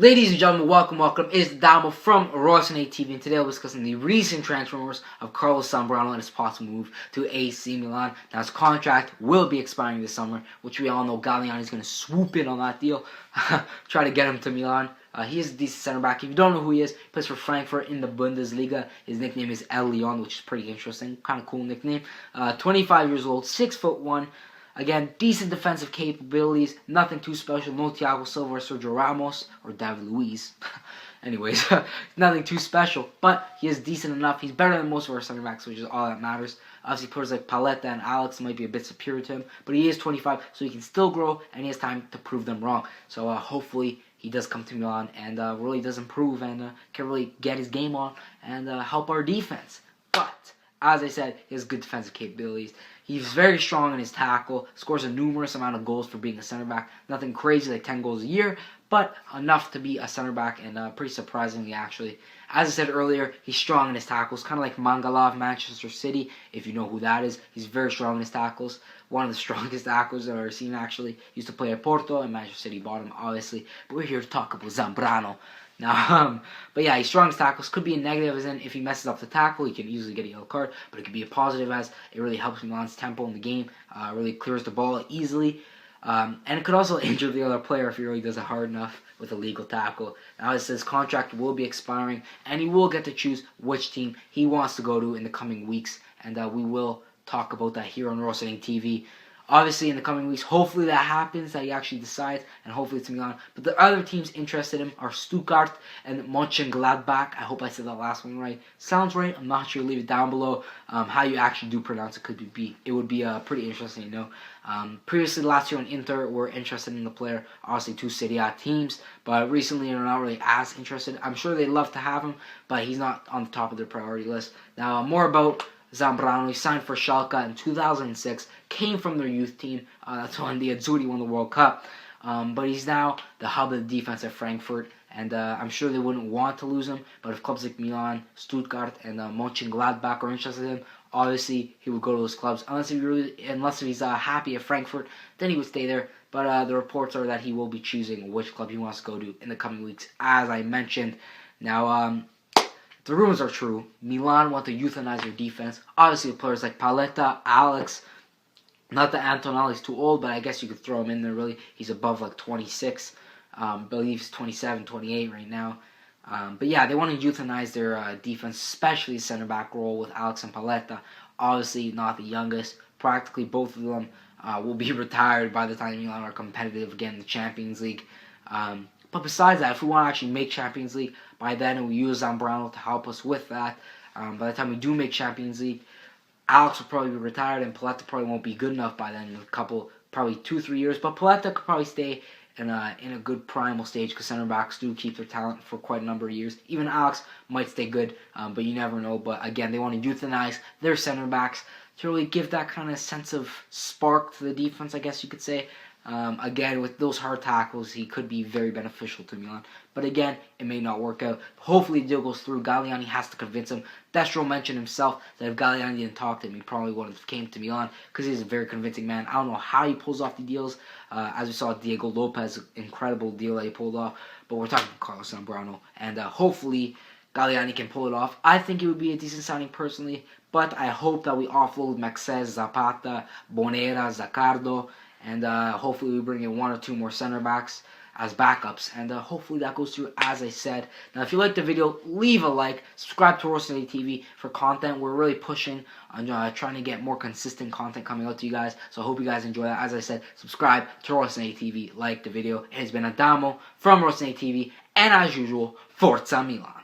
Ladies and gentlemen, welcome. It's Damo from Rossoneri TV, and today I'll be discussing the recent transfer rumors of Carlos Zambrano and his possible move to AC Milan. Now, his contract will be expiring this summer, which we all know Galliani is going to swoop in on that deal, try to get him to Milan. He is a decent center back. If you don't know who he is, he plays for Frankfurt in the Bundesliga. His nickname is El Leon, which is pretty interesting. Kind of cool nickname. 25 years old, 6'1". Again, decent defensive capabilities, nothing too special. No Thiago Silva or Sergio Ramos or David Luiz. Anyways, nothing too special, but he is decent enough. He's better than most of our center backs, which is all that matters. Obviously, players like Paletta and Alex might be a bit superior to him, but he is 25, so he can still grow, and he has time to prove them wrong. So hopefully he does come to Milan and really does improve and can really get his game on and help our defense. But as I said, he has good defensive capabilities. He's very strong in his tackle, scores a numerous amount of goals for being a center back. Nothing crazy like 10 goals a year, but enough to be a center back, and pretty surprisingly actually. As I said earlier, he's strong in his tackles, kind of like Mangala of Manchester City, if you know who that is. He's very strong in his tackles. One of the strongest tackles I've ever seen, actually. Used to play at Porto, and Manchester City bought him, obviously. But we're here to talk about Zambrano. Now, but yeah, he's strong in his tackles. Could be a negative as in if he messes up the tackle, he can easily get a yellow card. But it could be a positive as it really helps Milan's tempo in the game. Really clears the ball easily. And it could also injure the other player if he really does it hard enough with a legal tackle. Now, it says his contract will be expiring, and he will get to choose which team he wants to go to in the coming weeks. And we will talk about that here on Rossoneri TV. Obviously, in the coming weeks, hopefully that happens, that he actually decides, and hopefully it's Milan. But the other teams interested in him are Stuttgart and Mönchengladbach. I hope I said that last one right. Sounds right. I'm not sure. Leave it down below. How you actually do pronounce it could be. It would be pretty interesting to know. Previously, Lazio and Inter were interested in the player. Obviously, two Serie A teams, but recently they're not really as interested. I'm sure they'd love to have him, but he's not on the top of their priority list. Now, more about Zambrano. He signed for Schalke in 2006, came from their youth team. That's when the Azzurri won the World Cup. But he's now the hub of the defense at Frankfurt, and I'm sure they wouldn't want to lose him. But if clubs like Milan, Stuttgart, and Mönchengladbach are interested in him, obviously he would go to those clubs. Unless he's happy at Frankfurt, then he would stay there. But the reports are that he will be choosing which club he wants to go to in the coming weeks, as I mentioned. Now, the rumors are true. Milan want to euthanize their defense. Obviously, players like Paletta, Alex, not that Antonelli's too old, but I guess you could throw him in there, really. He's above, like, 26. I believe he's 27, 28 right now. But, yeah, they want to euthanize their defense, especially center-back role with Alex and Paletta. Obviously, not the youngest. Practically both of them will be retired by the time Milan are competitive again in the Champions League. But besides that, if we want to actually make Champions League, by then we use Zambrano to help us with that. By the time we do make Champions League, Alex will probably be retired, and Paletta probably won't be good enough by then in a couple, probably 2-3 years. But Paletta could probably stay in a good primal stage because center backs do keep their talent for quite a number of years. Even Alex might stay good, but you never know. But again, they want to euthanize their center backs to really give that kind of sense of spark to the defense, I guess you could say. Again, with those hard tackles, he could be very beneficial to Milan. But again, it may not work out. Hopefully the deal goes through. Galliani has to convince him. Destro mentioned himself that if Galliani didn't talk to him, he probably wouldn't have came to Milan because he's a very convincing man. I don't know how he pulls off the deals. As we saw, Diego Lopez, incredible deal that he pulled off. But we're talking Carlos Zambrano. And hopefully Galliani can pull it off. I think it would be a decent signing personally. But I hope that we offload Maxes, Zapata, Bonera, Zaccardo. And hopefully we bring in 1 or 2 more center backs as backups. And hopefully that goes through as I said. Now, if you liked the video, leave a like. Subscribe to Rossoneri TV for content. We're really pushing on trying to get more consistent content coming out to you guys. So I hope you guys enjoy that. As I said, subscribe to Rossoneri TV. Like the video. It has been Adamo from Rossoneri TV. And as usual, Forza Milan.